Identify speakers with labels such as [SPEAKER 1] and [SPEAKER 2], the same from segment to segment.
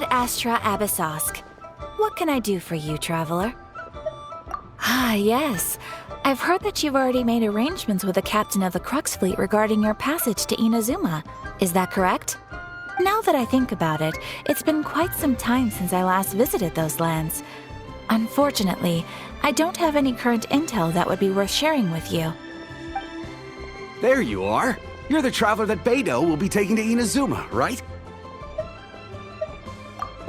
[SPEAKER 1] Ad Astra Abyssosk. What can I do for you, traveler? Ah, yes. I've heard that you've already made arrangements with the captain of the Crux fleet regarding your passage to Inazuma. Is that correct? Now that I think about it, it's been quite some time since I last visited those lands. Unfortunately, I don't have any current intel that would be worth sharing with you.
[SPEAKER 2] There you are. You're the traveler that Beidou will be taking to Inazuma, right?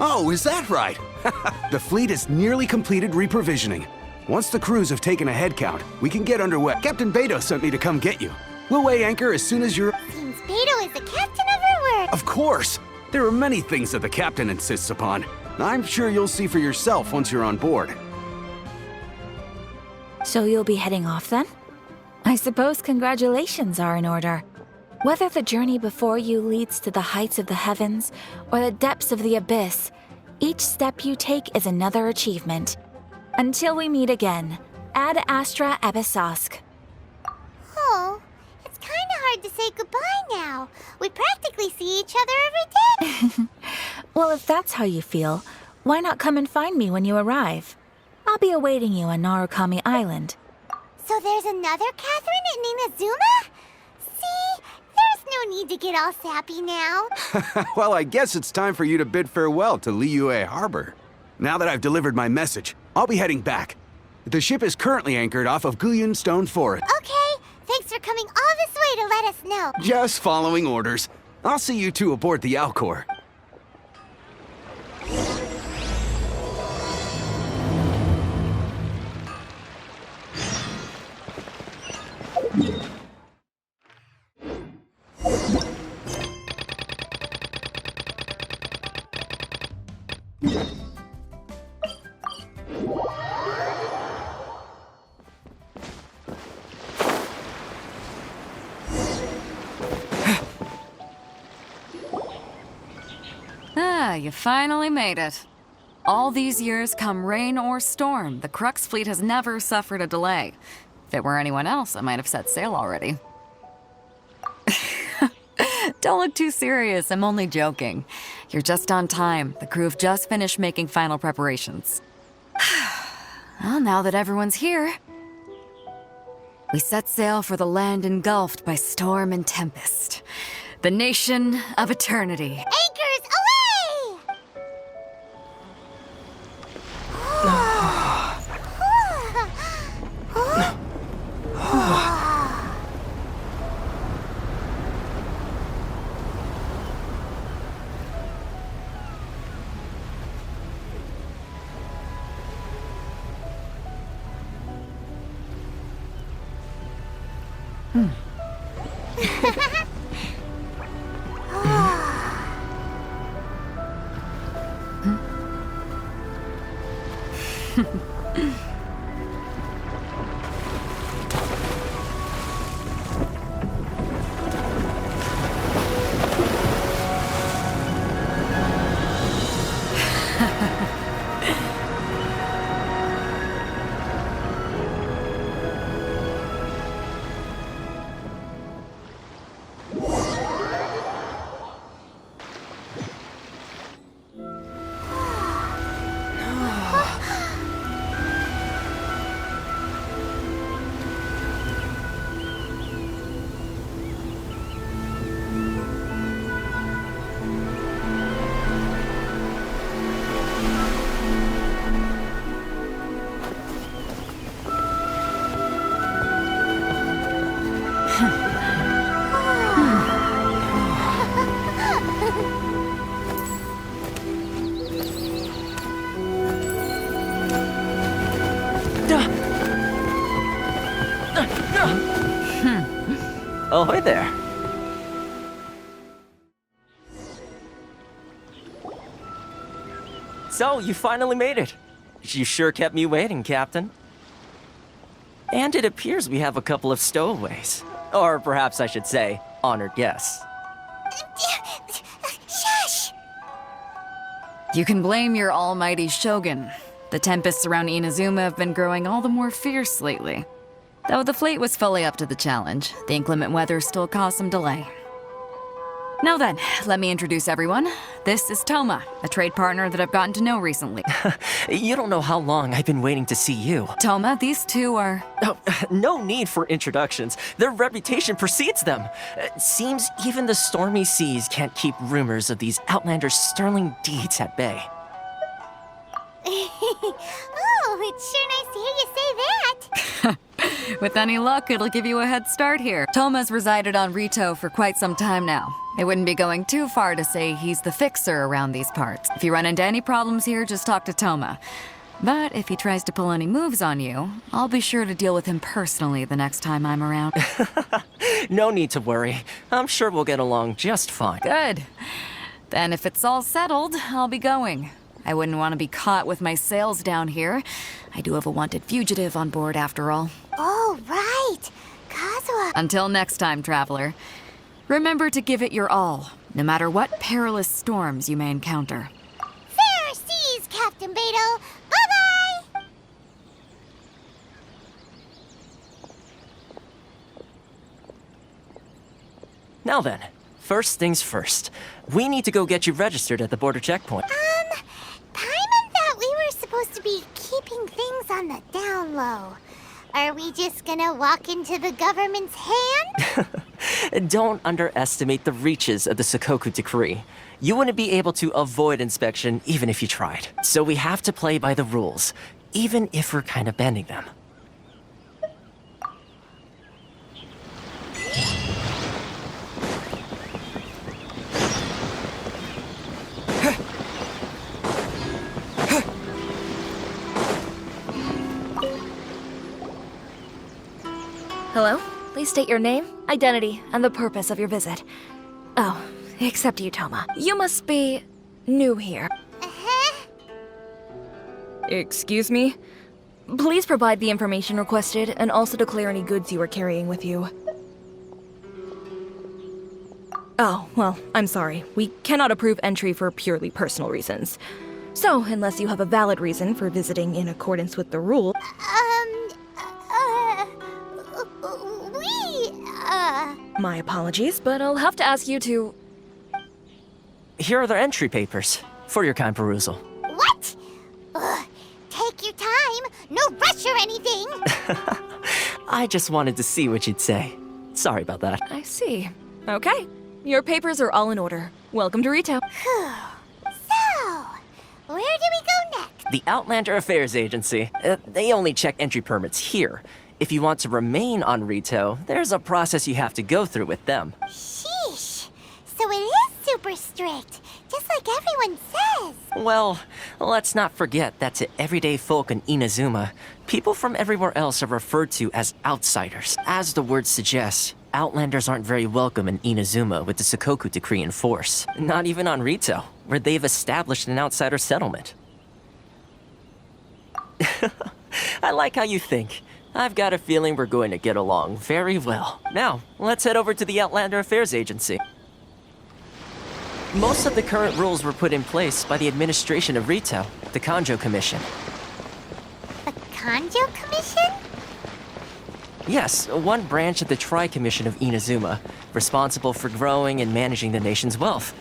[SPEAKER 2] Oh, is that right? The fleet is nearly completed reprovisioning. Once the crews have taken a head count, we can get underway. Captain Beidou sent me to come get you. We'll weigh anchor as soon as you're...
[SPEAKER 3] Seems Beidou is the captain of our work.
[SPEAKER 2] Of course! There are many things that the captain insists upon. I'm sure you'll see for yourself once you're on board.
[SPEAKER 1] So you'll be heading off then? I suppose congratulations are in order. Whether the journey before you leads to the heights of the heavens or the depths of the abyss, each step you take is another achievement. Until we meet again, Ad Astra Abyssosk.
[SPEAKER 3] Oh, it's kind of hard to say goodbye now. We practically see each other every day.
[SPEAKER 1] Well, if that's how you feel, why not come and find me when you arrive? I'll be awaiting you on Narukami Island.
[SPEAKER 3] So there's another Catherine in Inazuma? See, there's no need to get all sappy now.
[SPEAKER 2] Well, I guess it's time for you to bid farewell to Liyue Harbor. Now that I've delivered my message, I'll be heading back. The ship is currently anchored off of Guyun Stone Forest.
[SPEAKER 3] Okay, thanks for coming all this way to let us know.
[SPEAKER 2] Just following orders. I'll see you two aboard the Alcor.
[SPEAKER 4] Ah, you finally made it. All these years, come rain or storm, the Crux fleet has never suffered a delay. If it were anyone else, I might have set sail already. Don't look too serious, I'm only joking. You're just on time. The crew have just finished making final preparations. Well, now that everyone's here, we set sail for the land engulfed by storm and tempest. The nation of eternity.
[SPEAKER 3] Anchors away!
[SPEAKER 5] Ahoy there. So, you finally made it. You sure kept me waiting, Captain. And it appears we have a couple of stowaways. Or perhaps I should say, honored guests.
[SPEAKER 3] Shush!
[SPEAKER 4] You can blame your almighty Shogun. The tempests around Inazuma have been growing all the more fierce lately. Though the fleet was fully up to the challenge, the inclement weather still caused some delay. Now then, let me introduce everyone. This is Toma, a trade partner that I've gotten to know recently.
[SPEAKER 5] You don't know how long I've been waiting to see you.
[SPEAKER 4] Toma, these two are...
[SPEAKER 5] Oh, no need for introductions. Their reputation precedes them. Seems even the stormy seas can't keep rumors of these Outlanders' sterling deeds at bay.
[SPEAKER 3] Oh, it's sure nice to hear you say that.
[SPEAKER 4] With any luck, it'll give you a head start here. Toma's resided on Rito for quite some time now. It wouldn't be going too far to say he's the fixer around these parts. If you run into any problems here, just talk to Toma. But if he tries to pull any moves on you, I'll be sure to deal with him personally the next time I'm around.
[SPEAKER 5] No need to worry. I'm sure we'll get along just fine.
[SPEAKER 4] Good. Then if it's all settled, I'll be going. I wouldn't want to be caught with my sails down here. I do have a wanted fugitive on board after all.
[SPEAKER 3] Oh, right. Kazuha.
[SPEAKER 4] Until next time, traveler. Remember to give it your all, no matter what perilous storms you may encounter.
[SPEAKER 3] Fair seas, Captain Beto. Bye-bye.
[SPEAKER 5] Now then, first things first. We need to go get you registered at the border checkpoint.
[SPEAKER 3] Paimon thought we were supposed to be keeping things on the down low. Are we just gonna walk into the government's hand?
[SPEAKER 5] Don't underestimate the reaches of the Sakoku Decree. You wouldn't be able to avoid inspection even if you tried. So we have to play by the rules, even if we're kind of bending them.
[SPEAKER 1] Hello? Please state your name, identity, and the purpose of your visit. Oh, except you, Toma. You must be new here.
[SPEAKER 3] Uh-huh.
[SPEAKER 6] Excuse me? Please provide the information requested and also declare any goods you are carrying with you. Oh, well, I'm sorry. We cannot approve entry for purely personal reasons. So, unless you have a valid reason for visiting in accordance with the rule... My apologies, but I'll have to ask you to...
[SPEAKER 5] Here are their entry papers for your kind perusal.
[SPEAKER 3] What? Ugh, take your time. No rush or anything.
[SPEAKER 5] I just wanted to see what you'd say. Sorry about that.
[SPEAKER 6] I see. Okay. Your papers are all in order. Welcome to Rito.
[SPEAKER 3] So, where do we go next?
[SPEAKER 5] The Outlander Affairs Agency. They only check entry permits here. If you want to remain on Rito, there's a process you have to go through with them.
[SPEAKER 3] Sheesh. So it is super strict, just like everyone says.
[SPEAKER 5] Well, let's not forget that to everyday folk in Inazuma, people from everywhere else are referred to as outsiders. As the word suggests, Outlanders aren't very welcome in Inazuma with the Sakoku Decree in force. Not even on Rito, where they've established an outsider settlement. I like how you think. I've got a feeling we're going to get along very well. Now, let's head over to the Outlander Affairs Agency. Most of the current rules were put in place by the administration of Rito, the Kanjo Commission.
[SPEAKER 3] The Kanjo Commission?
[SPEAKER 5] Yes, one branch of the Tri-Commission of Inazuma, responsible for growing and managing the nation's wealth.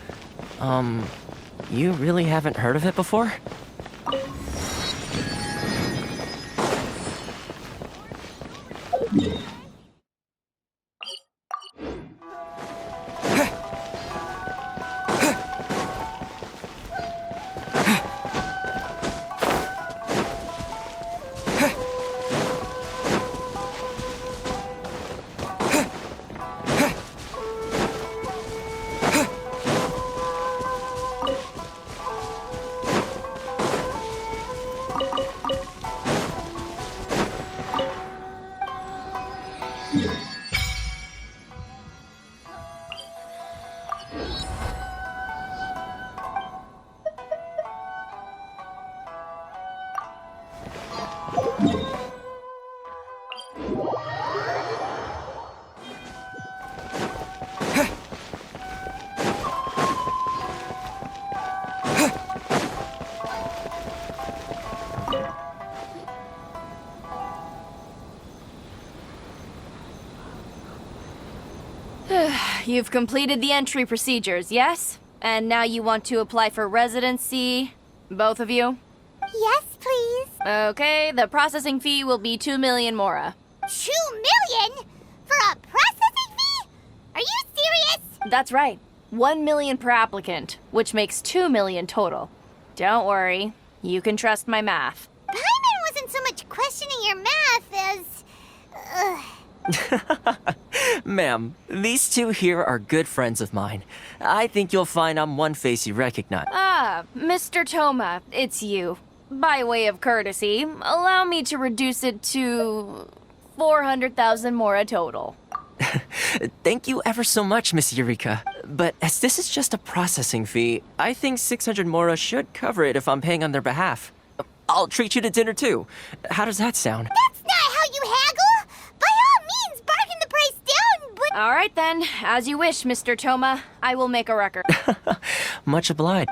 [SPEAKER 5] You really haven't heard of it before?
[SPEAKER 6] You've completed the entry procedures, yes? And now you want to apply for residency? Both of you?
[SPEAKER 3] Yes, please.
[SPEAKER 6] Okay, the processing fee will be 2 million mora.
[SPEAKER 3] 2 million? For a processing fee? Are you serious?
[SPEAKER 6] That's right. 1 million per applicant, which makes 2 million total. Don't worry, you can trust my math.
[SPEAKER 3] Paimon wasn't so much questioning your math as...
[SPEAKER 5] Ma'am, these two here are good friends of mine. I think you'll find I'm one face you recognize.
[SPEAKER 6] Ah, Mr. Toma, it's you. By way of courtesy, allow me to reduce it to 400,000 mora total.
[SPEAKER 5] Thank you ever so much, Miss Eureka. But as this is just a processing fee, I think 600 mora should cover it if I'm paying on their behalf. I'll treat you to dinner too. How does that sound?
[SPEAKER 3] That's not how you haggle! By all means, bargain the price down, but...
[SPEAKER 6] All right then, as you wish, Mr. Toma. I will make a record.
[SPEAKER 5] Much obliged.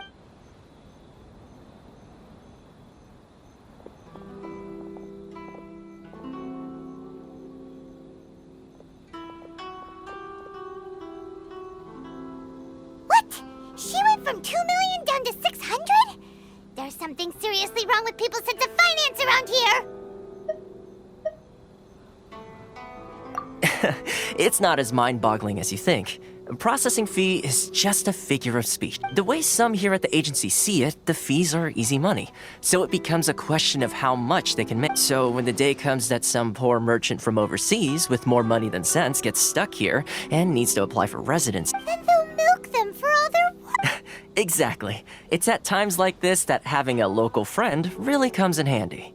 [SPEAKER 3] What? She went from 2 million down to 600? There's something seriously wrong with people's sense of finance around here!
[SPEAKER 5] It's not as mind-boggling as you think. Processing fee is just a figure of speech. The way some here at the agency see it, the fees are easy money. So it becomes a question of how much they can make. So when the day comes that some poor merchant from overseas with more money than sense gets stuck here and needs to apply for residence,
[SPEAKER 3] Then they'll milk them for all their worth.
[SPEAKER 5] exactly. It's at times like this that having a local friend really comes in handy.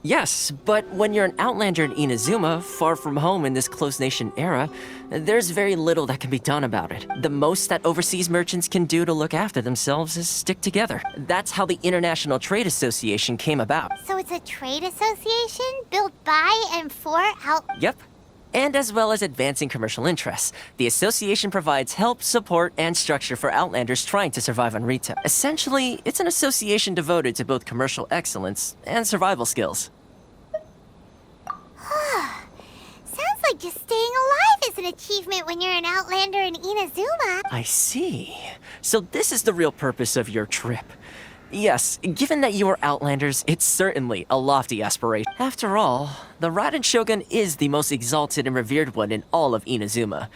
[SPEAKER 5] Yes, but when you're an outlander in Inazuma, far from home in this closed nation era, there's very little that can be done about it. The most that overseas merchants can do to look after themselves is stick together. That's how the International Trade Association came about.
[SPEAKER 3] So it's a trade association built by and for out...
[SPEAKER 5] Yep. And as well as advancing commercial interests, the association provides help, support, and structure for outlanders trying to survive on retail. Essentially, it's an association devoted to both commercial excellence and survival skills.
[SPEAKER 3] Sounds like just staying alive is an achievement when you're an outlander in Inazuma.
[SPEAKER 5] I see. So this is the real purpose of your trip. Yes, given that you are Outlanders, it's certainly a lofty aspiration. After all, the Raiden Shogun is the most exalted and revered one in all of Inazuma.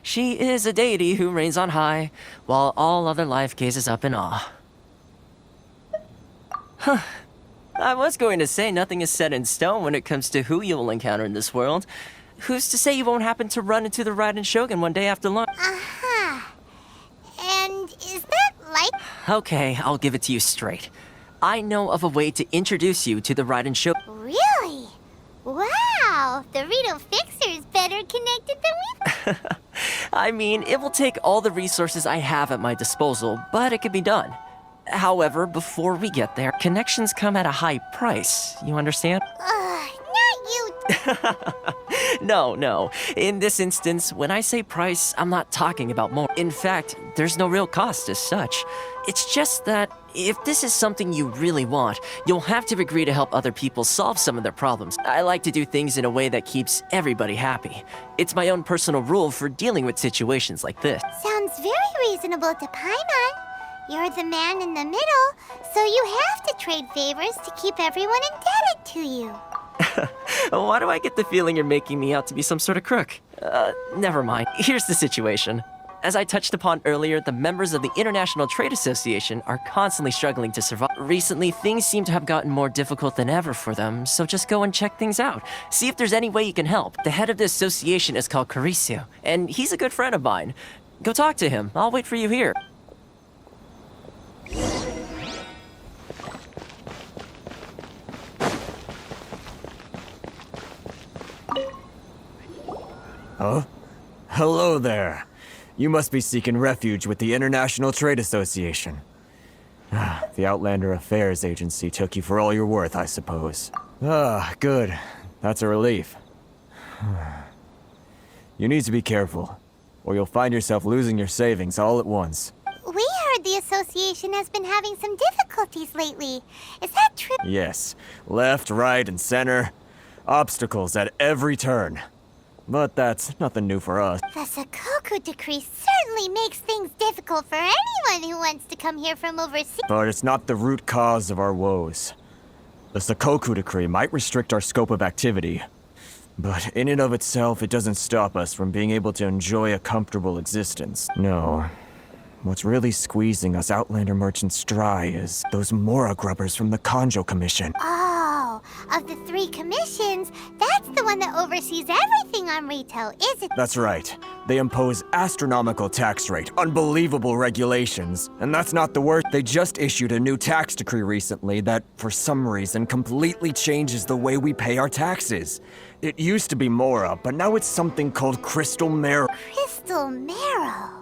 [SPEAKER 5] She is a deity who reigns on high, while all other life gazes up in awe. Huh. I was going to say nothing is set in stone when it comes to who you will encounter in this world. Who's to say you won't happen to run into the Raiden Shogun one day after lunch?
[SPEAKER 3] Uh-huh. And is that like...
[SPEAKER 5] Okay, I'll give it to you straight. I know of a way to introduce you to the Raiden Shogun.
[SPEAKER 3] Really? Wow, the Rito Fixer's better connected than we...
[SPEAKER 5] I mean, it will take all the resources I have at my disposal, but it can be done. However, before we get there, connections come at a high price. You understand?
[SPEAKER 3] Not you...
[SPEAKER 5] No. In this instance, when I say price, I'm not talking about more. In fact, there's no real cost as such. It's just that if this is something you really want, you'll have to agree to help other people solve some of their problems. I like to do things in a way that keeps everybody happy. It's my own personal rule for dealing with situations like this.
[SPEAKER 3] Sounds very reasonable to Paimon. You're the man in the middle, so you have to trade favors to keep everyone indebted to you.
[SPEAKER 5] Why do I get the feeling you're making me out to be some sort of crook? Never mind. Here's the situation. As I touched upon earlier, the members of the International Trade Association are constantly struggling to survive. Recently, things seem to have gotten more difficult than ever for them, so just go and check things out. See if there's any way you can help. The head of the association is called Caricio, and he's a good friend of mine. Go talk to him. I'll wait for you here.
[SPEAKER 7] Huh? Hello there. You must be seeking refuge with the International Trade Association. The Outlander Affairs Agency took you for all you're worth, I suppose. Good. That's a relief. You need to be careful, or you'll find yourself losing your savings all at once.
[SPEAKER 3] We heard the association has been having some difficulties lately. Is that true?
[SPEAKER 7] Yes. Left, right, and center. Obstacles at every turn. But that's nothing new for us.
[SPEAKER 3] The Sakoku decree certainly makes things difficult for anyone who wants to come here from overseas.
[SPEAKER 7] But it's not the root cause of our woes. The Sakoku decree might restrict our scope of activity, but in and of itself, it doesn't stop us from being able to enjoy a comfortable existence. No. What's really squeezing us Outlander merchants dry is those Mora grubbers from the Kanjo Commission.
[SPEAKER 3] Oh, of the 3 commissions, that's the one that oversees everything on Rito, is it?
[SPEAKER 7] That's right. They impose astronomical tax rate, unbelievable regulations, and that's not the worst. They just issued a new tax decree recently that, for some reason, completely changes the way we pay our taxes. It used to be Mora, but now it's something called Crystal Marrow.
[SPEAKER 3] Crystal Marrow.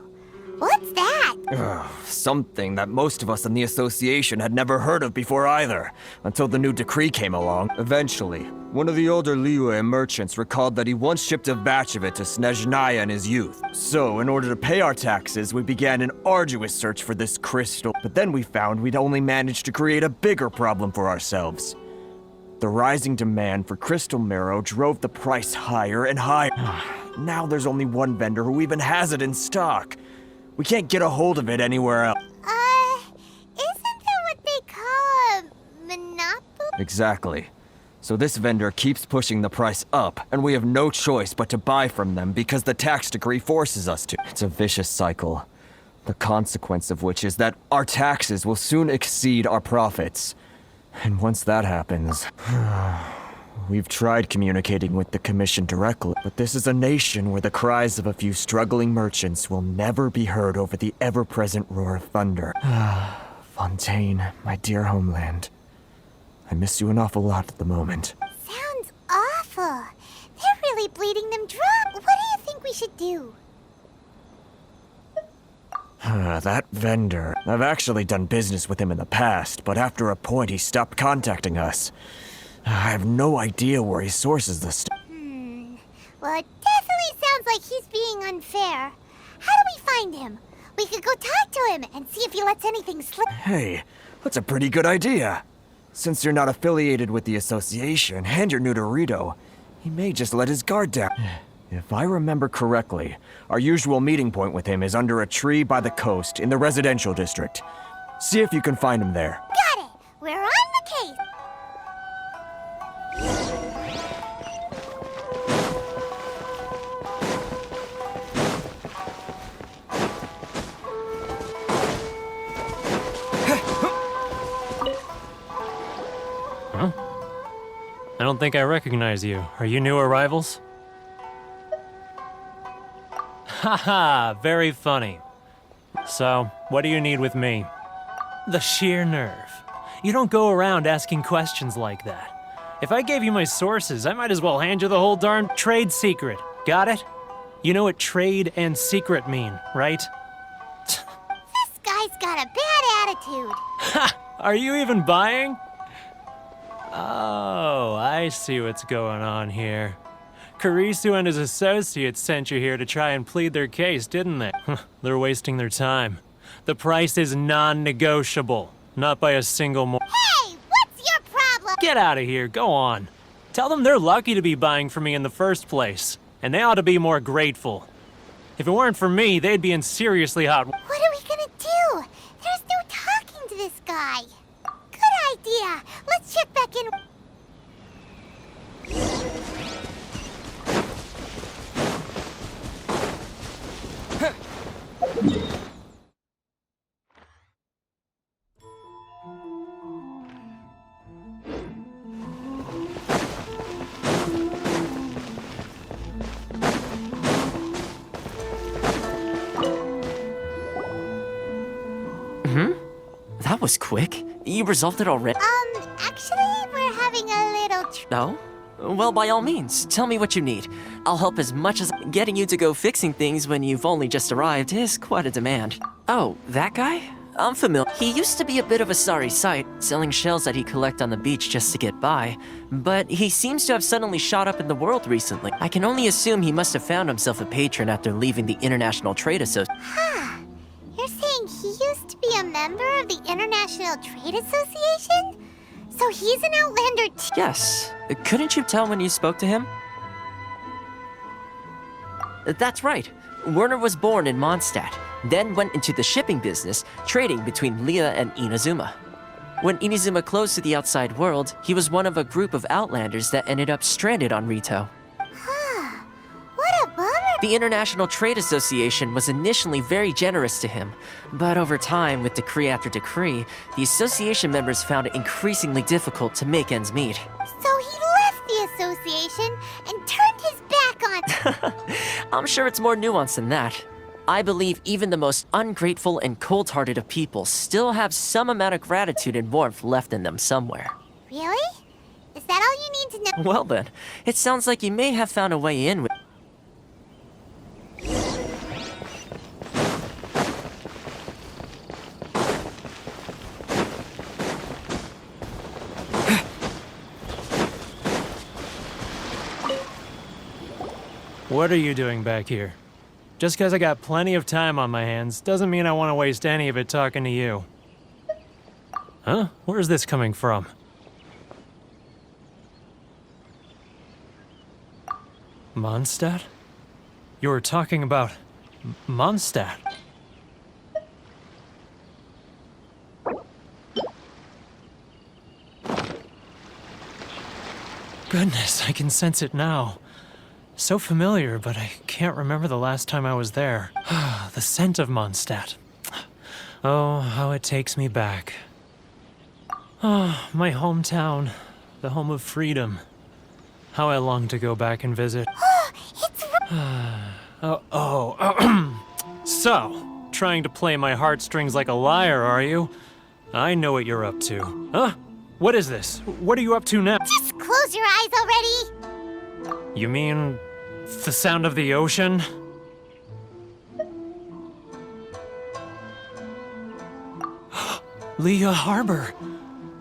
[SPEAKER 3] What's that?
[SPEAKER 7] Something that most of us in the association had never heard of before either, until the new decree came along. Eventually, one of the older Liyue merchants recalled that he once shipped a batch of it to Snezhnaya in his youth. So, in order to pay our taxes, we began an arduous search for this crystal. But then we found we'd only managed to create a bigger problem for ourselves. The rising demand for crystal marrow drove the price higher and higher. Now there's only one vendor who even has it in stock. We can't get a hold of it anywhere else.
[SPEAKER 3] Isn't that what they call a monopoly?
[SPEAKER 7] Exactly. So this vendor keeps pushing the price up, and we have no choice but to buy from them because the tax decree forces us to. It's a vicious cycle. The consequence of which is that our taxes will soon exceed our profits. And once that happens, we've tried communicating with the Commission directly, but this is a nation where the cries of a few struggling merchants will never be heard over the ever-present roar of thunder. Fontaine, my dear homeland. I miss you an awful lot at the moment.
[SPEAKER 3] Sounds awful. They're really bleeding them dry. What do you think we should do?
[SPEAKER 7] That vendor. I've actually done business with him in the past, but after a point he stopped contacting us. I have no idea where he sources this stuff.
[SPEAKER 3] Well, it definitely sounds like he's being unfair. How do we find him? We could go talk to him and see if he lets anything slip.
[SPEAKER 7] Hey, that's a pretty good idea. Since you're not affiliated with the association and you're new to Rito, he may just let his guard down. If I remember correctly, our usual meeting point with him is under a tree by the coast in the residential district. See if you can find him there.
[SPEAKER 3] Got it! We're on the case!
[SPEAKER 8] I don't think I recognize you. Are you new arrivals? Haha, very funny. So, what do you need with me? The sheer nerve. You don't go around asking questions like that. If I gave you my sources, I might as well hand you the whole darn trade secret. Got it? You know what trade and secret mean, right?
[SPEAKER 3] This guy's got a bad attitude.
[SPEAKER 8] Ha! Are you even buying? Oh, I see what's going on here. Karisu and his associates sent you here to try and plead their case, didn't they? They're wasting their time. The price is non-negotiable, not by a single more.
[SPEAKER 3] Hey, what's your problem?
[SPEAKER 8] Get out of here, go on. Tell them they're lucky to be buying from me in the first place, and they ought to be more grateful. If it weren't for me, they'd be in seriously hot.
[SPEAKER 3] What are we gonna do? There's no talking to this guy. Good idea. Let's check back in.
[SPEAKER 5] That was quick. You resolved it already?
[SPEAKER 3] Actually, we're having a little
[SPEAKER 5] No? Well, by all means, tell me what you need. I'll help as much as getting you to go fixing things when you've only just arrived is quite a demand. Oh, that guy? I'm familiar. He used to be a bit of a sorry sight, selling shells that he'd collect on the beach just to get by. But he seems to have suddenly shot up in the world recently. I can only assume he must have found himself a patron after leaving the International Trade Association.
[SPEAKER 3] You're saying he used to be a member of the International Trade Association? So he's an Outlander too?
[SPEAKER 5] Yes. Couldn't you tell when you spoke to him? That's right. Werner was born in Mondstadt, then went into the shipping business, trading between Leah and Inazuma. When Inazuma closed to the outside world, he was one of a group of outlanders that ended up stranded on Rito.
[SPEAKER 3] What a bummer!
[SPEAKER 5] The International Trade Association was initially very generous to him, but over time, with decree after decree, the association members found it increasingly difficult to make ends meet.
[SPEAKER 3] So he left the association and turned his back on...
[SPEAKER 5] I'm sure it's more nuanced than that. I believe even the most ungrateful and cold-hearted of people still have some amount of gratitude and warmth left in them somewhere.
[SPEAKER 3] Really? Is that all you need to know?
[SPEAKER 5] Well then, it sounds like you may have found a way in with...
[SPEAKER 8] What are you doing back here? Just because I got plenty of time on my hands doesn't mean I want to waste any of it talking to you. Huh? Where's this coming from? Mondstadt? You were talking about Mondstadt. Goodness, I can sense it now. So familiar, but I can't remember the last time I was there. The scent of Mondstadt. Oh, how it takes me back. Oh, my hometown. The home of freedom. How I long to go back and visit. So, trying to play my heartstrings like a liar, are you? I know what you're up to. Huh? What is this? What are you up to now?
[SPEAKER 3] Just close your eyes already!
[SPEAKER 8] You mean the sound of the ocean? Leah Harbor.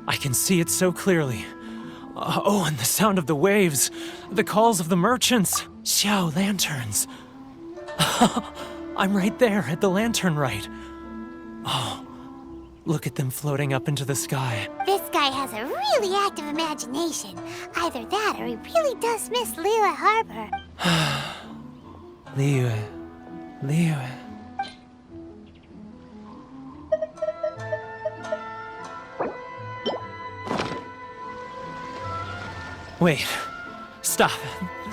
[SPEAKER 8] I can see it so clearly. Oh, and the sound of the waves. The calls of the merchants. Xiao lanterns. I'm right there at the lantern right. Oh, look at them floating up into the sky.
[SPEAKER 3] This guy has a really active imagination. Either that or he really does miss Leela Harbor.
[SPEAKER 8] Leah. Wait. Stop.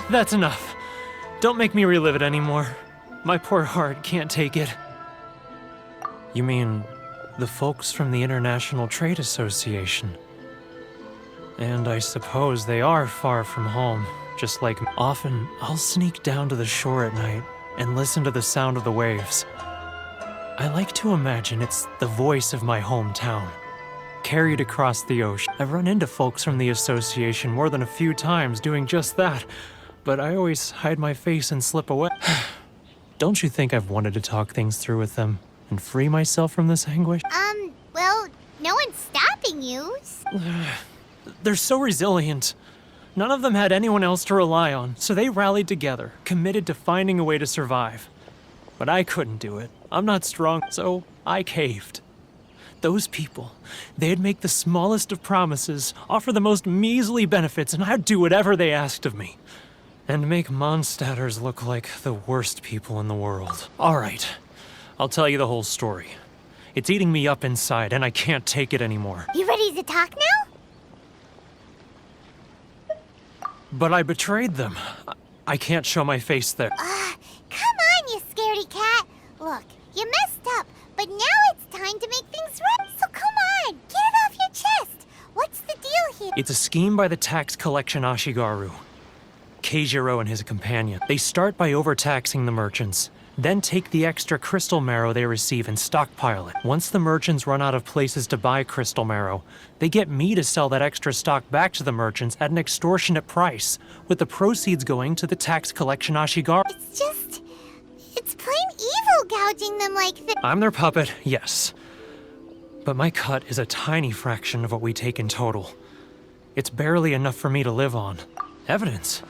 [SPEAKER 8] That's enough. Don't make me relive it anymore. My poor heart can't take it. You mean the folks from the International Trade Association? And I suppose they are far from home, just like me. Often, I'll sneak down to the shore at night and listen to the sound of the waves. I like to imagine it's the voice of my hometown, carried across the ocean. I've run into folks from the association more than a few times doing just that, but I always hide my face and slip away. Don't you think I've wanted to talk things through with them and free myself from this anguish?
[SPEAKER 3] Well, no one's stopping you.
[SPEAKER 8] They're so resilient. None of them had anyone else to rely on, so they rallied together, committed to finding a way to survive. But I couldn't do it. I'm not strong, so I caved. Those people, they'd make the smallest of promises, offer the most measly benefits, and I'd do whatever they asked of me. And make Mondstadters look like the worst people in the world. All right, I'll tell you the whole story. It's eating me up inside, and I can't take it anymore.
[SPEAKER 3] You ready to talk now?
[SPEAKER 8] But I betrayed them. I can't show my face there.
[SPEAKER 3] Come on, you scaredy cat. Look, you messed up, but now it's time to make things right. So come on, get it off your chest. What's the deal here?
[SPEAKER 8] It's a scheme by the tax collection Ashigaru. Keijiro and his companion. They start by overtaxing the merchants, then take the extra crystal marrow they receive and stockpile it. Once the merchants run out of places to buy crystal marrow, they get me to sell that extra stock back to the merchants at an extortionate price, with the proceeds going to the tax collection Ashigaru.
[SPEAKER 3] It's plain evil gouging them like this.
[SPEAKER 8] I'm their puppet, yes. But my cut is a tiny fraction of what we take in total. It's barely enough for me to live on. Evidence?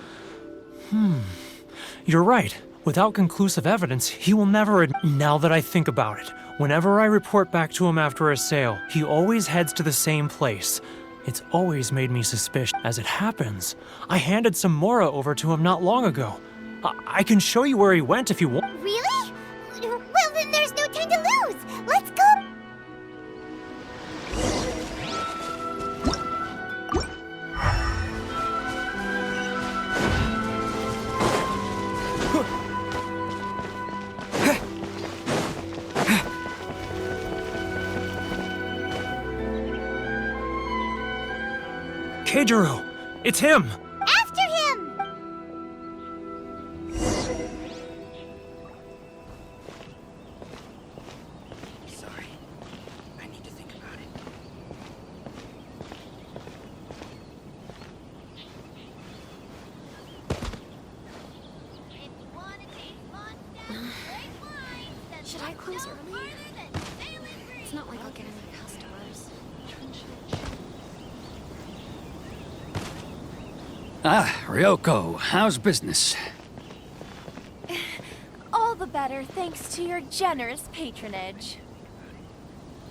[SPEAKER 8] You're right. Without conclusive evidence, he will never Now that I think about it, whenever I report back to him after a sale, he always heads to the same place. It's always made me suspicious. As it happens, I handed some Mora over to him not long ago. I can show you where he went if you want.
[SPEAKER 3] Really? Well, then there's no time to lose. Let's go.
[SPEAKER 8] Keijiro! It's him!
[SPEAKER 3] After him!
[SPEAKER 2] Sorry. I need to think about it.
[SPEAKER 9] Should I close early? It's not like I'll get any customers.
[SPEAKER 10] Ah, Ryoko, how's business?
[SPEAKER 1] All the better thanks to your generous patronage.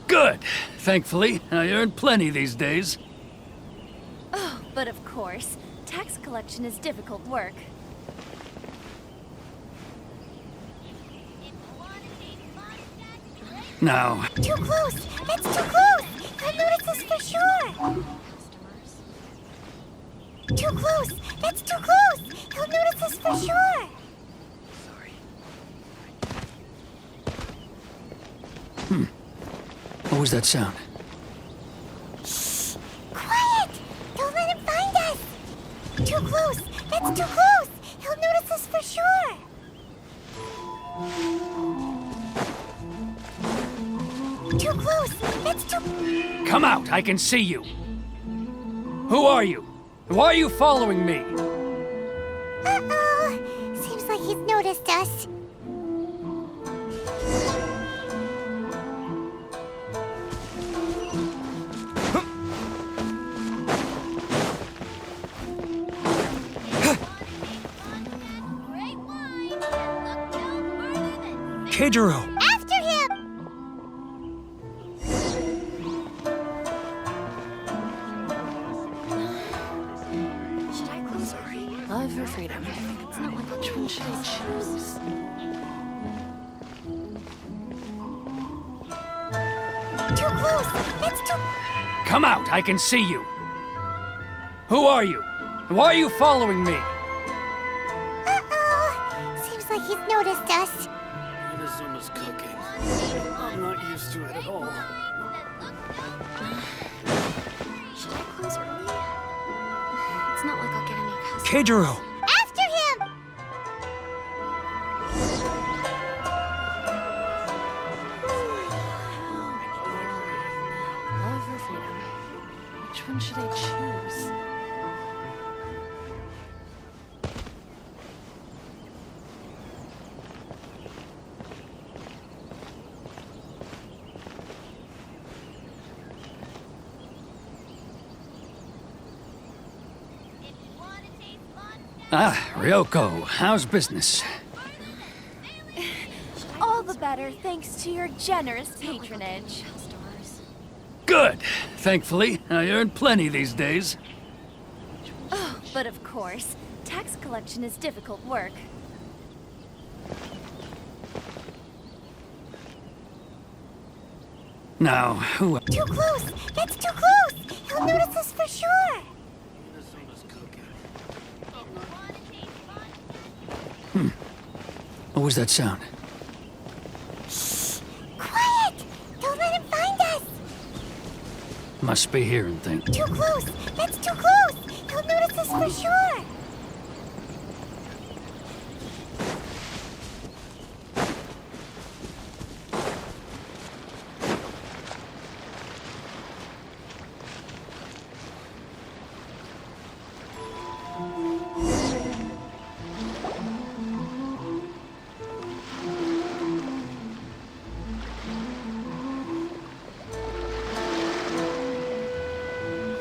[SPEAKER 10] Good. Thankfully, I earn plenty these days.
[SPEAKER 1] Oh, but of course, tax collection is difficult work.
[SPEAKER 10] Now,
[SPEAKER 3] Too close! That's too close! I'll notice this for sure! Too close! That's too close! He'll notice us for sure!
[SPEAKER 10] what was that sound?
[SPEAKER 3] Shh! Quiet! Don't let him find us! Too close! That's too close! He'll notice us for sure! Too close! That's too...
[SPEAKER 10] Come out, I can see you. Who are you? Why are you following me?
[SPEAKER 3] Uh-oh! Seems like he's noticed us.
[SPEAKER 8] Keijiro!
[SPEAKER 3] After him!
[SPEAKER 9] Should I close early? Love for freedom. It's not like which one should I choose?
[SPEAKER 3] Too close! That's too...
[SPEAKER 10] Come out, I can see you. Who are you? Why are you following me?
[SPEAKER 3] Uh-oh! Seems like he's noticed us.
[SPEAKER 11] Inazuma's cooking. I'm not used to it at all.
[SPEAKER 9] Should I close early? It's not like I'll get any customers.
[SPEAKER 8] Keijiro!
[SPEAKER 3] After him!
[SPEAKER 9] Love or freedom? Which one should I choose?
[SPEAKER 10] Ah, Ryoko, how's business?
[SPEAKER 1] All the better thanks to your generous patronage.
[SPEAKER 9] Customers.
[SPEAKER 10] Good. Thankfully, I earn plenty these days.
[SPEAKER 1] Oh, but of course, tax collection is difficult work.
[SPEAKER 10] Now, who...
[SPEAKER 3] Too close! That's too close! He'll notice us for sure!
[SPEAKER 11] Inazuma's cooking.
[SPEAKER 10] What was that sound?
[SPEAKER 3] Shh! Quiet! Don't let him find us!
[SPEAKER 10] Must be hearing things.
[SPEAKER 3] Too close! That's too close! He'll notice us for sure!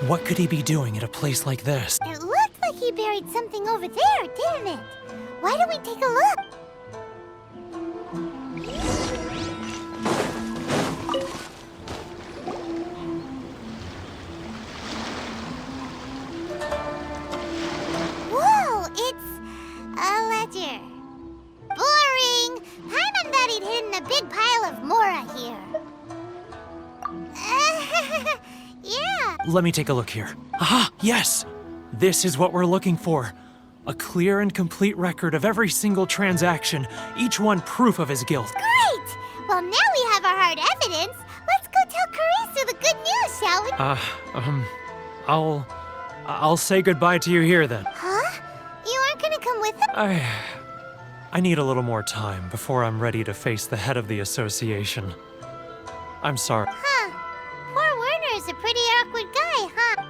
[SPEAKER 8] What could he be doing at a place like this?
[SPEAKER 3] It looked like he buried something over there, didn't it? Why don't we take a look? Whoa, it's a ledger.
[SPEAKER 8] Let me take a look here. Aha, yes! This is what we're looking for. A clear and complete record of every single transaction, each one proof of his guilt.
[SPEAKER 3] Great! Well, now we have our hard evidence. Let's go tell Carissa the good news, shall we?
[SPEAKER 8] I'll say goodbye to you here then.
[SPEAKER 3] Huh? You aren't gonna come with us?
[SPEAKER 8] I need a little more time before I'm ready to face the head of the association. I'm sorry.
[SPEAKER 3] Huh. Poor Werner's a pretty awkward guy, huh?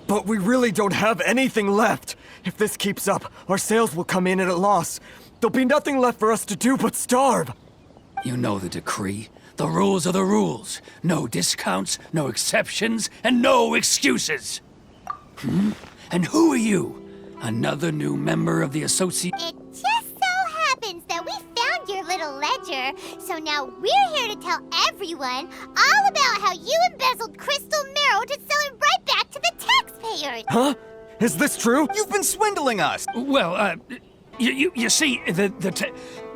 [SPEAKER 7] But we really don't have anything left. If this keeps up, our sales will come in at a loss. There'll be nothing left for us to do but starve.
[SPEAKER 10] You know the decree. The rules are the rules. No discounts, no exceptions, and no excuses. And who are you? Another new member of the association?
[SPEAKER 3] It just so happens that we found your little ledger, so now we're here to tell everyone all about how you embezzled crystal marrow to sell it right back to the taxpayers.
[SPEAKER 7] Huh? Is this true?
[SPEAKER 12] You've been swindling us!
[SPEAKER 10] Well, you see, the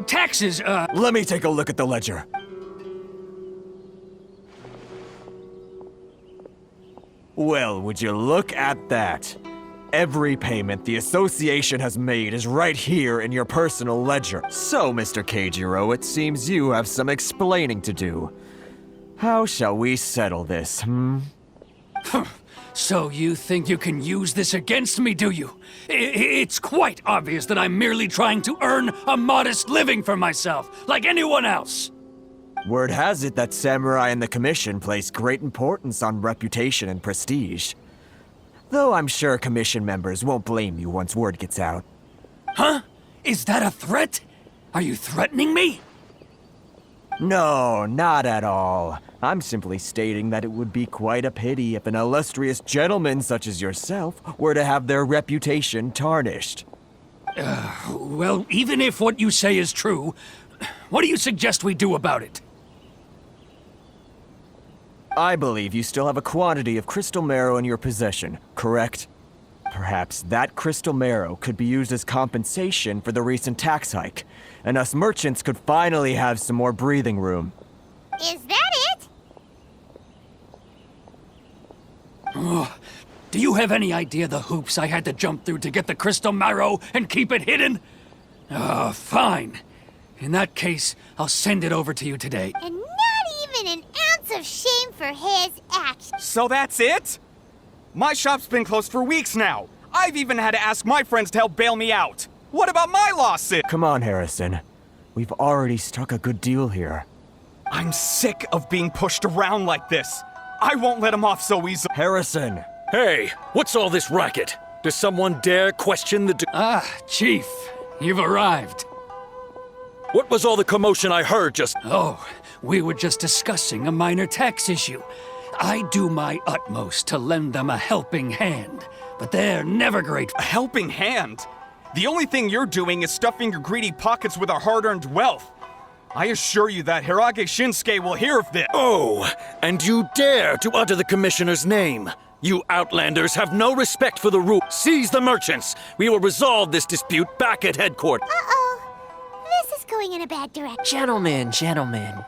[SPEAKER 10] taxes,
[SPEAKER 7] Let me take a look at the ledger. Well, would you look at that? Every payment the association has made is right here in your personal ledger. So, Mr. Keijiro, it seems you have some explaining to do. How shall we settle this,
[SPEAKER 10] So you think you can use this against me, do you? It's quite obvious that I'm merely trying to earn a modest living for myself, like anyone else.
[SPEAKER 7] Word has it that Samurai and the Commission place great importance on reputation and prestige. Though I'm sure Commission members won't blame you once word gets out.
[SPEAKER 10] Huh? Is that a threat? Are you threatening me?
[SPEAKER 7] No, not at all. I'm simply stating that it would be quite a pity if an illustrious gentleman such as yourself were to have their reputation tarnished.
[SPEAKER 10] Well, even if what you say is true, what do you suggest we do about it?
[SPEAKER 7] I believe you still have a quantity of crystal marrow in your possession, correct? Perhaps that crystal marrow could be used as compensation for the recent tax hike, and us merchants could finally have some more breathing room.
[SPEAKER 3] Is that it?
[SPEAKER 10] Do you have any idea the hoops I had to jump through to get the crystal marrow and keep it hidden? Fine. In that case, I'll send it over to you today.
[SPEAKER 3] And not even an ounce of shame for his actions.
[SPEAKER 12] So that's it? My shop's been closed for weeks now. I've even had to ask my friends to help bail me out. What about my lawsuit?
[SPEAKER 7] Come on, Harrison. We've already struck a good deal here.
[SPEAKER 12] I'm sick of being pushed around like this. I won't let him off so easily.
[SPEAKER 7] Harrison!
[SPEAKER 11] Hey, what's all this racket? Does someone dare question the
[SPEAKER 10] Chief, you've arrived.
[SPEAKER 11] What was all the commotion I heard just—
[SPEAKER 10] Oh, we were just discussing a minor tax issue. I do my utmost to lend them a helping hand, but they're never grateful.
[SPEAKER 12] A helping hand? The only thing you're doing is stuffing your greedy pockets with our hard-earned wealth. I assure you that Hirage Shinsuke will hear of this.
[SPEAKER 11] Oh, and you dare to utter the Commissioner's name. You Outlanders have no respect for the rule. Seize the merchants. We will resolve this dispute back at headquarters.
[SPEAKER 3] Uh-oh. This is going in a bad direction.
[SPEAKER 5] Gentlemen,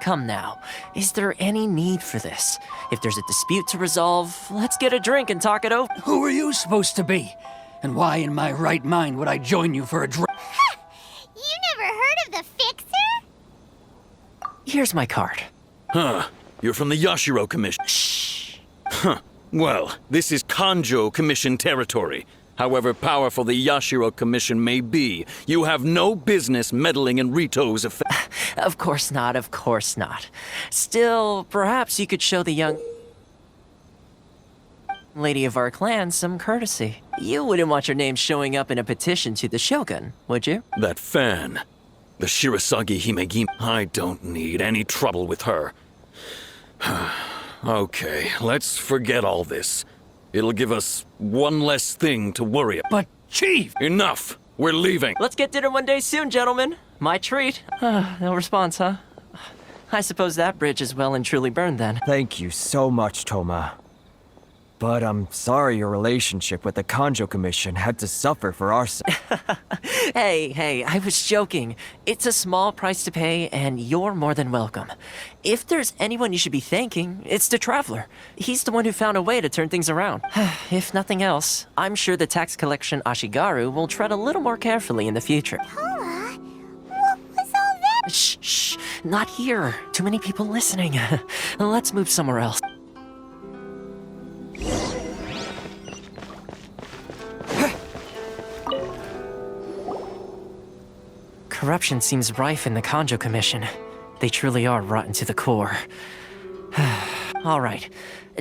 [SPEAKER 5] come now. Is there any need for this? If there's a dispute to resolve, let's get a drink and talk it over.
[SPEAKER 10] Who are you supposed to be? And why in my right mind would I join you for a drink?
[SPEAKER 3] You never heard of the Fixer?
[SPEAKER 5] Here's my card.
[SPEAKER 11] Huh. You're from the Yashiro Commission.
[SPEAKER 5] Shh.
[SPEAKER 11] Huh. Well, this is Kanjo Commission territory. However powerful the Yashiro Commission may be, you have no business meddling in Rito's affairs.
[SPEAKER 5] Of course not. Still, perhaps you could show the young lady of our clan some courtesy. You wouldn't want your name showing up in a petition to the Shogun, would you?
[SPEAKER 11] That fan. The Shirasagi Himegimi. I don't need any trouble with her. Okay, let's forget all this. It'll give us one less thing to worry about.
[SPEAKER 10] But, Chief!
[SPEAKER 11] Enough! We're leaving.
[SPEAKER 5] Let's get dinner one day soon, gentlemen. My treat. No response, huh? I suppose that bridge is well and truly burned then.
[SPEAKER 7] Thank you so much, Toma. But I'm sorry your relationship with the Kanjo Commission had to suffer for our sake.
[SPEAKER 5] Hey, I was joking. It's a small price to pay, and you're more than welcome. If there's anyone you should be thanking, it's the Traveler. He's the one who found a way to turn things around. If nothing else, I'm sure the tax collection Ashigaru will tread a little more carefully in the future.
[SPEAKER 3] Tola, what was all that?
[SPEAKER 5] Shh, not here. Too many people listening. Let's move somewhere else. Corruption seems rife in the Kanjo Commission. They truly are rotten to the core. All right,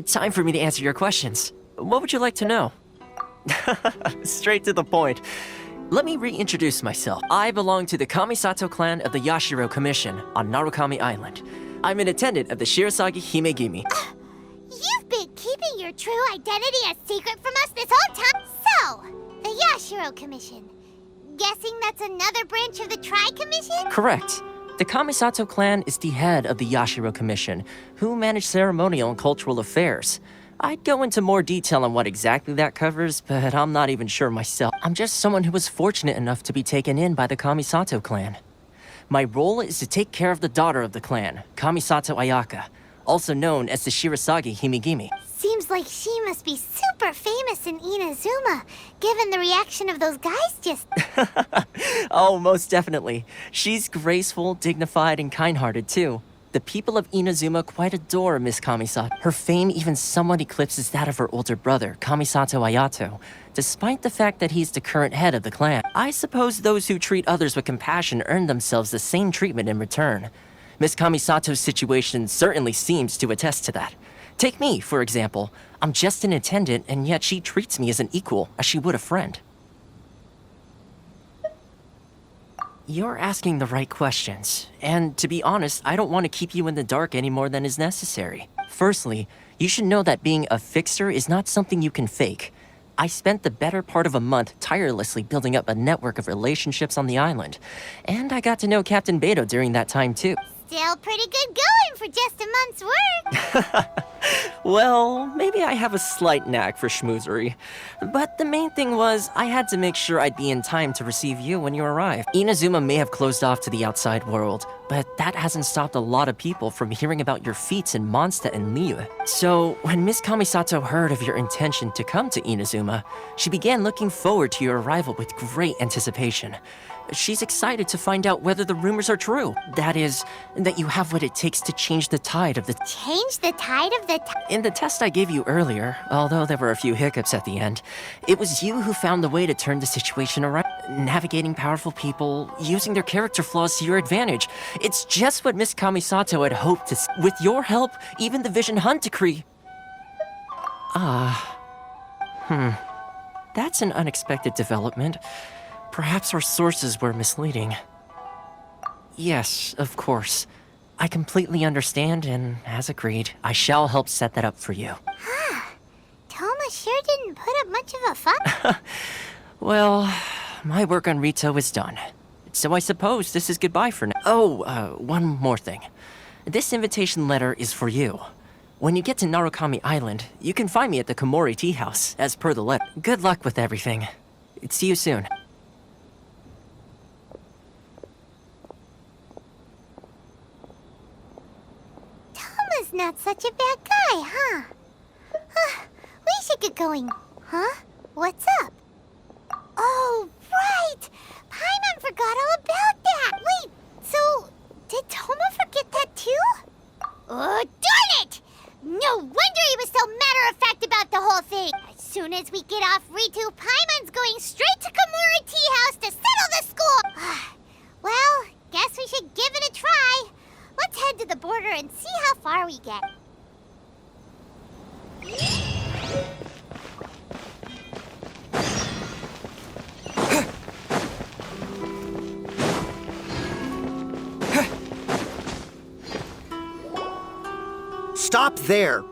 [SPEAKER 5] time for me to answer your questions. What would you like to know? Straight to the point. Let me reintroduce myself. I belong to the Kamisato clan of the Yashiro Commission on Narukami Island. I'm an attendant of the Shirasagi Himegimi.
[SPEAKER 3] You've been keeping your true identity a secret from us this whole time? So, the Yashiro Commission. Guessing that's another branch of the Tri-Commission?
[SPEAKER 5] Correct. The Kamisato clan is the head of the Yashiro Commission, who manage ceremonial and cultural affairs. I'd go into more detail on what exactly that covers, but I'm not even sure myself. I'm just someone who was fortunate enough to be taken in by the Kamisato clan. My role is to take care of the daughter of the clan, Kamisato Ayaka, also known as the Shirasagi Himegimi.
[SPEAKER 3] Seems like she must be super famous in Inazuma, given the reaction of those guys just...
[SPEAKER 5] Oh, most definitely. She's graceful, dignified, and kind-hearted, too. The people of Inazuma quite adore Miss Kamisato. Her fame even somewhat eclipses that of her older brother, Kamisato Ayato, despite the fact that he's the current head of the clan. I suppose those who treat others with compassion earn themselves the same treatment in return. Miss Kamisato's situation certainly seems to attest to that. Take me, for example. I'm just an attendant, and yet she treats me as an equal, as she would a friend. You're asking the right questions, and to be honest, I don't want to keep you in the dark any more than is necessary. Firstly, you should know that being a fixer is not something you can fake. I spent the better part of a month tirelessly building up a network of relationships on the island, and I got to know Captain Beto during that time too.
[SPEAKER 3] Still pretty good going for just a month's work.
[SPEAKER 5] Well, maybe I have a slight knack for schmoozery. But the main thing was, I had to make sure I'd be in time to receive you when you arrived. Inazuma may have closed off to the outside world, but that hasn't stopped a lot of people from hearing about your feats in Mondstadt and Liyue. So, when Miss Kamisato heard of your intention to come to Inazuma, she began looking forward to your arrival with great anticipation. She's excited to find out whether the rumors are true. That is, that you have what it takes to change the tide of the...
[SPEAKER 3] Change the tide of the...
[SPEAKER 5] In the test I gave you earlier, although there were a few hiccups at the end, it was you who found the way to turn the situation around. Navigating powerful people, using their character flaws to your advantage. It's just what Miss Kamisato had hoped to... With your help, even the Vision Hunt decree... That's an unexpected development. Perhaps our sources were misleading. Yes, of course. I completely understand, and as agreed, I shall help set that up for you.
[SPEAKER 3] Toma sure didn't put up much of a fuss.
[SPEAKER 5] Well, my work on Rito is done. So I suppose this is goodbye for now. Oh, one more thing. This invitation letter is for you. When you get to Narukami Island, you can find me at the Komori Tea House, as per the letter. Good luck with everything. See you soon.
[SPEAKER 3] Toma's not such a bad guy, huh? We should get going. Huh? What's up? Oh, right! Paimon forgot all about that! Wait, so did Toma forget that too? Oh, darn it! No wonder he was so matter-of-fact about the whole thing! As soon as we get off Ritu, Paimon's going straight to Komori Tea House to settle the score! Well, guess we should give it a try. Let's head to the border and see how far we get.
[SPEAKER 13] Stop there!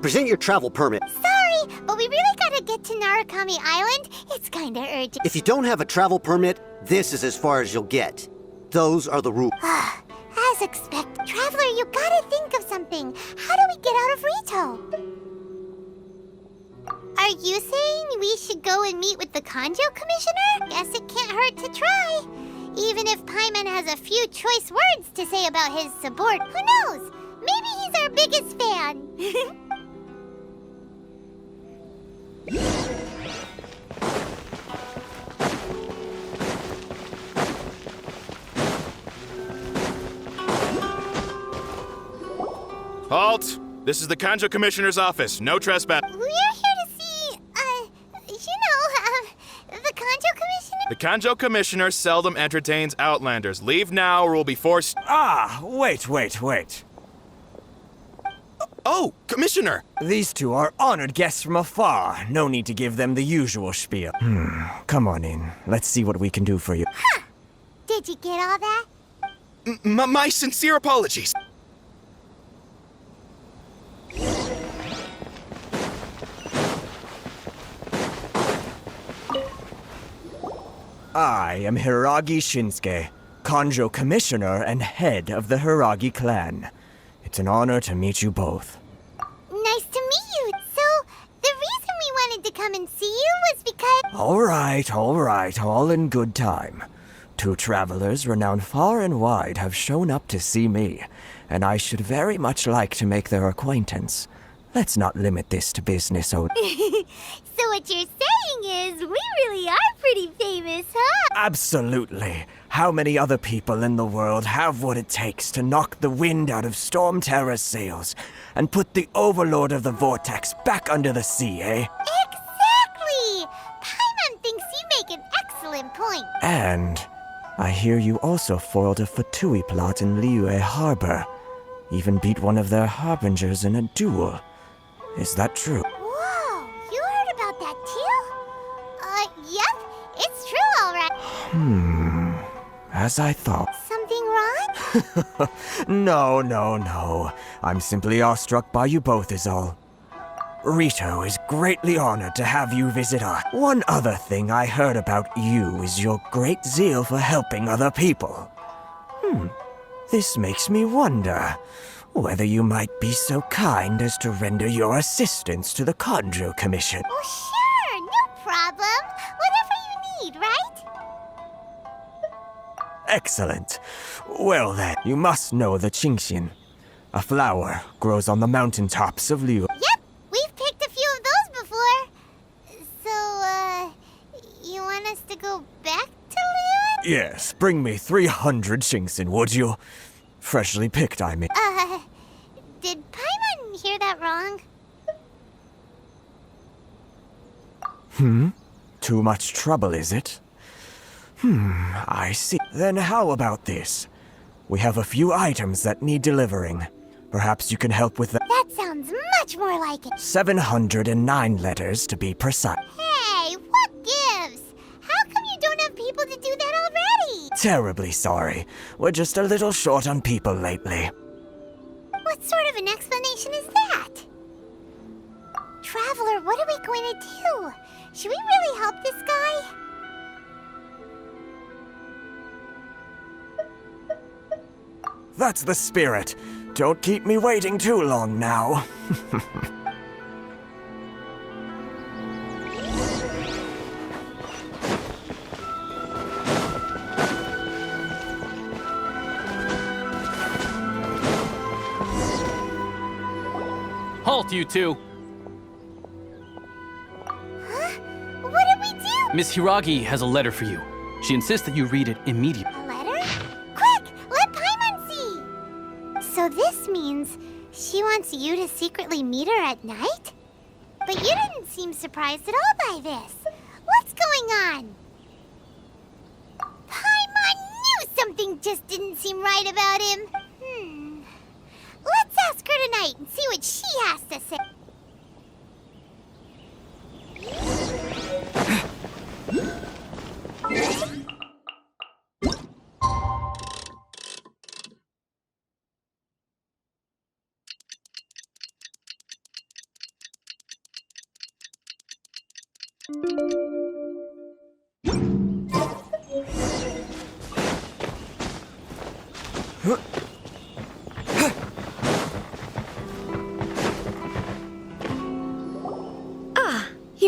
[SPEAKER 13] Present your travel permit.
[SPEAKER 3] Sorry, but we really gotta get to Narukami Island. It's kinda urgent.
[SPEAKER 13] If you don't have a travel permit, this is as far as you'll get. Those are the rules.
[SPEAKER 3] As expected. Traveler, you gotta think of something. How do we get out of Rito? Are you saying we should go and meet with the Kanjo Commissioner? Guess it can't hurt to try. Even if Paimon has a few choice words to say about his support, who knows? Maybe he's our biggest fan.
[SPEAKER 14] Halt! This is the Kanjo Commissioner's office. No trespass.
[SPEAKER 3] We're here to see, the Kanjo Commissioner?
[SPEAKER 14] The Kanjo Commissioner seldom entertains Outlanders. Leave now or we'll be forced.
[SPEAKER 7] Wait.
[SPEAKER 14] Oh, Commissioner!
[SPEAKER 7] These two are honored guests from afar. No need to give them the usual spiel. Come on in. Let's see what we can do for you.
[SPEAKER 3] Huh! Did you get all that?
[SPEAKER 14] My sincere apologies.
[SPEAKER 7] I am Hiragi Shinsuke, Kanjo Commissioner and head of the Hiragi clan. It's an honor to meet you both.
[SPEAKER 3] Nice to meet you. So, the reason we wanted to come and see you was because...
[SPEAKER 7] All right, all in good time. Two travelers renowned far and wide have shown up to see me, and I should very much like to make their acquaintance. Let's not limit this to business only.
[SPEAKER 3] So what you're saying is, we really are pretty famous, huh?
[SPEAKER 7] Absolutely. How many other people in the world have what it takes to knock the wind out of Storm Terror's sails and put the Overlord of the Vortex back under the sea, eh?
[SPEAKER 3] Exactly! Paimon thinks you make an excellent point.
[SPEAKER 7] And I hear you also foiled a Fatui plot in Liyue Harbor. Even beat one of their harbingers in a duel. Is that true?
[SPEAKER 3] Whoa, you heard about that too? Yep, it's true, all right.
[SPEAKER 7] As I thought.
[SPEAKER 3] Something wrong?
[SPEAKER 7] No. I'm simply awestruck by you both is all. Rito is greatly honored to have you visit us. One other thing I heard about you is your great zeal for helping other people. This makes me wonder whether you might be so kind as to render your assistance to the Kanjo Commission.
[SPEAKER 3] Oh, sure, no problem. Whatever you need, right?
[SPEAKER 7] Excellent. Well then, you must know the Genshin. A flower grows on the mountaintops of Liu.
[SPEAKER 3] Yep, we've picked a few of those before. So, you want us to go back to Liu?
[SPEAKER 7] Yes, bring me 300 Genshin, would you? Freshly picked, I mean.
[SPEAKER 3] Did Paimon hear that wrong?
[SPEAKER 7] Too much trouble, is it? I see. Then how about this? We have a few items that need delivering. Perhaps you can help with that.
[SPEAKER 3] That sounds much more like it.
[SPEAKER 7] 709 letters to be precise.
[SPEAKER 3] Hey, what gives? How come you don't have people to do that already?
[SPEAKER 7] Terribly sorry. We're just a little short on people lately.
[SPEAKER 3] What sort of an explanation is that? Traveler, what are we going to do? Should we really help this guy?
[SPEAKER 7] That's the spirit. Don't keep me waiting too long now.
[SPEAKER 15] Halt, you two!
[SPEAKER 3] Huh? What did we do?
[SPEAKER 15] Miss Hiragi has a letter for you. She insists that you read it immediately.
[SPEAKER 3] A letter? Quick, let Paimon see! So this means she wants you to secretly meet her at night? But you didn't seem surprised at all by this. What's going on? Paimon knew something just didn't seem right about him. Let's ask her tonight and see what she has to say.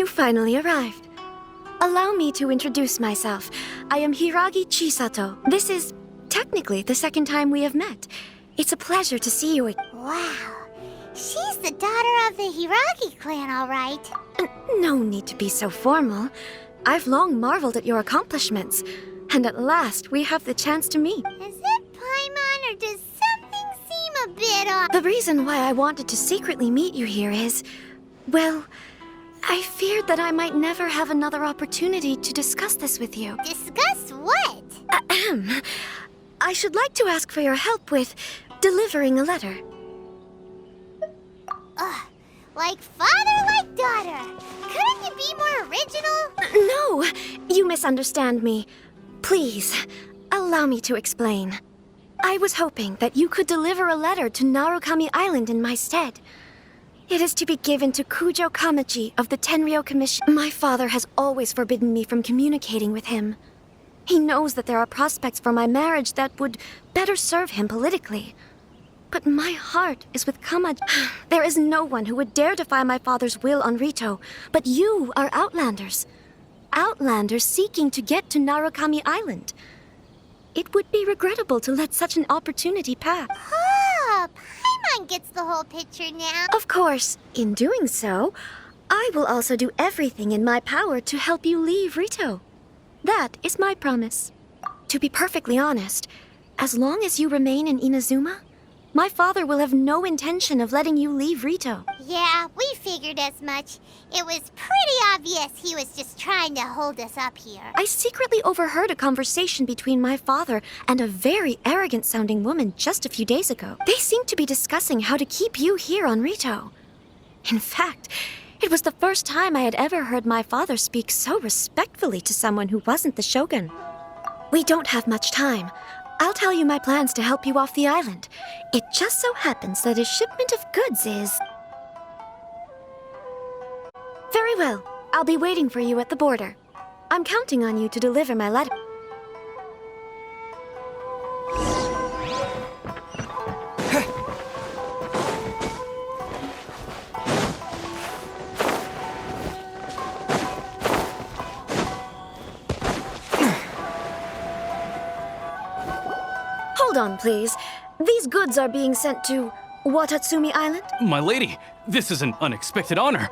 [SPEAKER 16] You finally arrived. Allow me to introduce myself. I am Hiragi Chisato. This is technically the second time we have met. It's a pleasure to see you again.
[SPEAKER 3] Wow. She's the daughter of the Hiragi clan, all right.
[SPEAKER 16] No need to be so formal. I've long marveled at your accomplishments. And at last, we have the chance to meet.
[SPEAKER 3] Is it Paimon, or does something seem a bit off?
[SPEAKER 16] The reason why I wanted to secretly meet you here is, well, I feared that I might never have another opportunity to discuss this with you.
[SPEAKER 3] Discuss what?
[SPEAKER 16] Ahem. I should like to ask for your help with delivering a letter.
[SPEAKER 3] Like father, like daughter. Couldn't you be more original?
[SPEAKER 16] No, you misunderstand me. Please, allow me to explain. I was hoping that you could deliver a letter to Narukami Island in my stead. It is to be given to Kujo Kamachi of the Tenryou Commission. My father has always forbidden me from communicating with him. He knows that there are prospects for my marriage that would better serve him politically. But my heart is with Kamachi. There is no one who would dare defy my father's will on Rito, but you are Outlanders. Outlanders seeking to get to Narukami Island. It would be regrettable to let such an opportunity pass.
[SPEAKER 3] Oh, Paimon gets the whole picture now.
[SPEAKER 16] Of course, in doing so, I will also do everything in my power to help you leave Rito. That is my promise. To be perfectly honest, as long as you remain in Inazuma, my father will have no intention of letting you leave Rito.
[SPEAKER 3] Yeah, we figured as much. It was pretty obvious he was just trying to hold us up here.
[SPEAKER 16] I secretly overheard a conversation between my father and a very arrogant-sounding woman just a few days ago. They seemed to be discussing how to keep you here on Rito. In fact, it was the first time I had ever heard my father speak so respectfully to someone who wasn't the shogun. We don't have much time. I'll tell you my plans to help you off the island. It just so happens that a shipment of goods is... Very well. I'll be waiting for you at the border. I'm counting on you to deliver my letter. Hold on, please. These goods are being sent to Watatsumi Island?
[SPEAKER 15] My lady, this is an unexpected honor.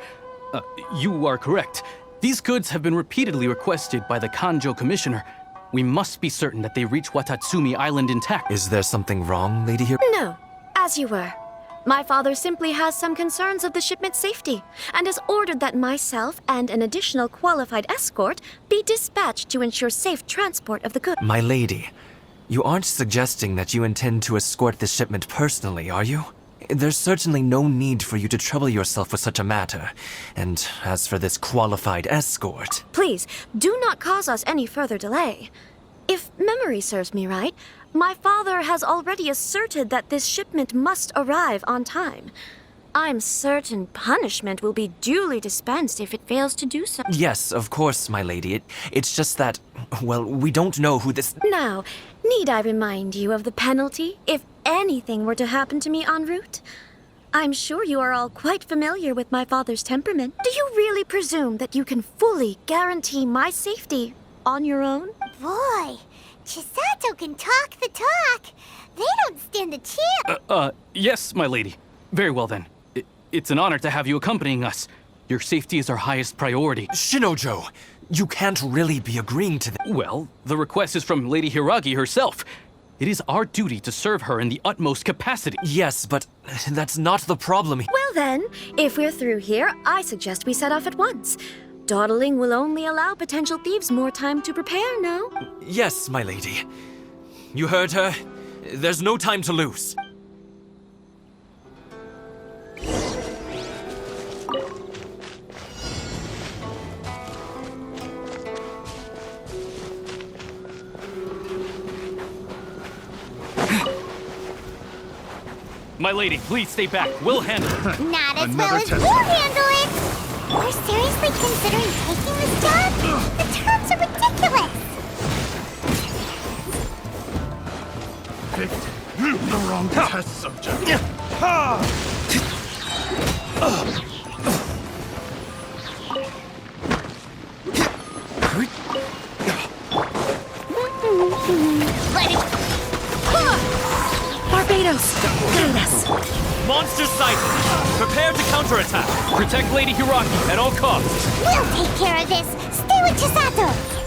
[SPEAKER 15] You are correct. These goods have been repeatedly requested by the Kanjo Commissioner. We must be certain that they reach Watatsumi Island intact.
[SPEAKER 7] Is there something wrong, Lady Hero?
[SPEAKER 16] No, as you were. My father simply has some concerns of the shipment's safety, and has ordered that myself and an additional qualified escort be dispatched to ensure safe transport of the goods.
[SPEAKER 7] My lady, you aren't suggesting that you intend to escort this shipment personally, are you? There's certainly no need for you to trouble yourself with such a matter. And as for this qualified escort...
[SPEAKER 16] Please, do not cause us any further delay. If memory serves me right, my father has already asserted that this shipment must arrive on time. I'm certain punishment will be duly dispensed if it fails to do so.
[SPEAKER 7] Yes, of course, my lady. It's just that, well, we don't know who this...
[SPEAKER 16] Now, need I remind you of the penalty if anything were to happen to me en route? I'm sure you are all quite familiar with my father's temperament. Do you really presume that you can fully guarantee my safety on your own?
[SPEAKER 3] Boy, Chisato can talk the talk. They don't stand a chance.
[SPEAKER 15] Yes, my lady. Very well then. It's an honor to have you accompanying us. Your safety is our highest priority.
[SPEAKER 7] Shinojo, you can't really be agreeing to that.
[SPEAKER 15] Well, the request is from Lady Hiragi herself. It is our duty to serve her in the utmost capacity.
[SPEAKER 7] Yes, but that's not the problem.
[SPEAKER 16] Well then, if we're through here, I suggest we set off at once. Dawdling will only allow potential thieves more time to prepare, no?
[SPEAKER 7] Yes, my lady. You heard her. There's no time to lose.
[SPEAKER 15] My lady, please stay back. We'll handle it.
[SPEAKER 3] Not as well as we'll handle it. We're seriously considering taking this job? The terms are ridiculous.
[SPEAKER 17] Picked the wrong test subject.
[SPEAKER 3] Ready?
[SPEAKER 6] Barbados, guide us.
[SPEAKER 8] Monster sighted! Prepare to counterattack!
[SPEAKER 15] Protect Lady Hiraki at all costs.
[SPEAKER 3] We'll take care of this. Stay with Chisato.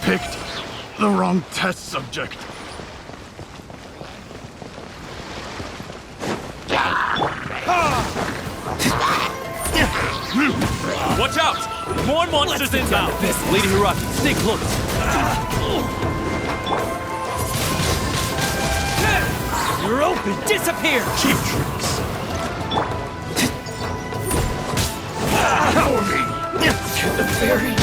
[SPEAKER 17] Picked the wrong test subject.
[SPEAKER 8] Watch out! More monsters inbound!
[SPEAKER 15] Lady Hiraki, stay close.
[SPEAKER 8] You're open! Disappear!
[SPEAKER 17] Cheap tricks. Power me! To the fairy.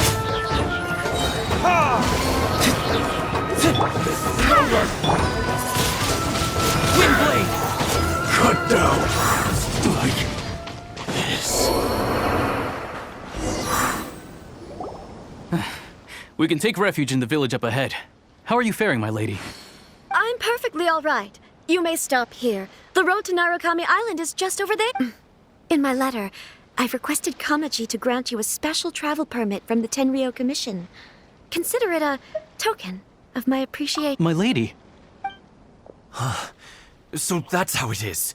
[SPEAKER 8] Windblade!
[SPEAKER 17] Cut down. Like this.
[SPEAKER 15] We can take refuge in the village up ahead. How are you faring, my lady?
[SPEAKER 16] I'm perfectly all right. You may stop here. The road to Narukami Island is just over there. In my letter, I've requested Kamaji to grant you a special travel permit from the Tenryou Commission. Consider it a token of my appreciation.
[SPEAKER 15] My lady.
[SPEAKER 18] So that's how it is.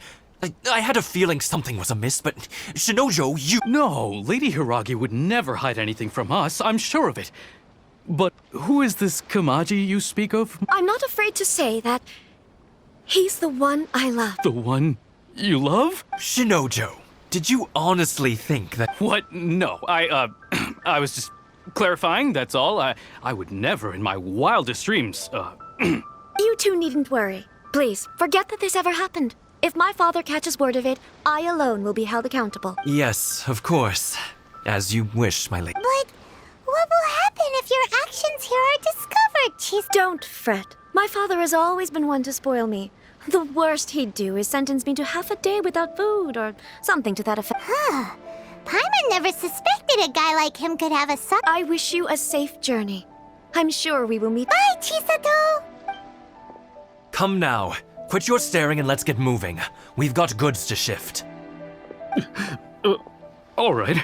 [SPEAKER 18] I had a feeling something was amiss, but Shinojo, you—
[SPEAKER 15] No, Lady Hiragi would never hide anything from us, I'm sure of it. But who is this Kamaji you speak of?
[SPEAKER 16] I'm not afraid to say that he's the one I love.
[SPEAKER 15] The one you love?
[SPEAKER 18] Shinojo, did you honestly think that—
[SPEAKER 15] What? No, I was just clarifying, that's all. I would never in my wildest dreams,
[SPEAKER 16] You two needn't worry. Please, forget that this ever happened. If my father catches word of it, I alone will be held accountable.
[SPEAKER 18] Yes, of course. As you wish, my lady.
[SPEAKER 3] But what will happen if your actions here are discovered,
[SPEAKER 16] Don't fret. My father has always been one to spoil me. The worst he'd do is sentence me to half a day without food or something to that effect.
[SPEAKER 3] Huh. Paimon never suspected a guy like him could have a son.
[SPEAKER 16] I wish you a safe journey. I'm sure we will meet.
[SPEAKER 3] Bye, Chisato!
[SPEAKER 18] Come now. Quit your staring and let's get moving. We've got goods to shift.
[SPEAKER 15] All right.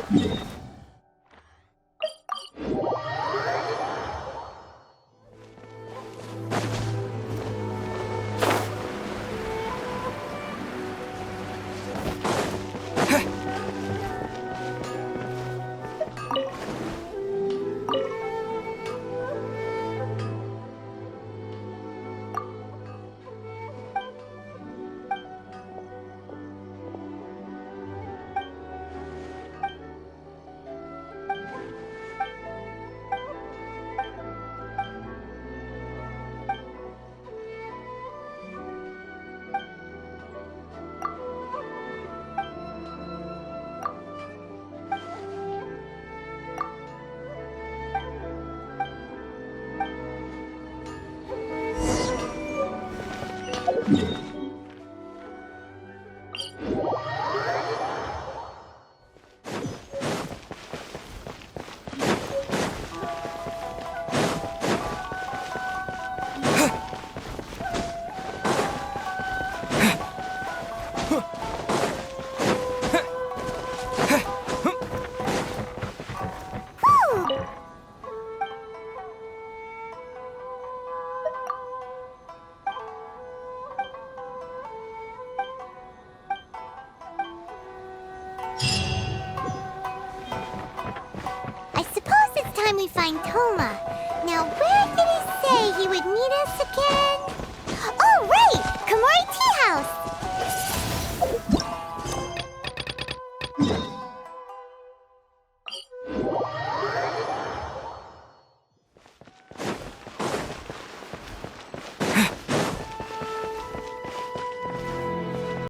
[SPEAKER 3] I suppose it's time we find Toma. Now, where did he say he would meet us again?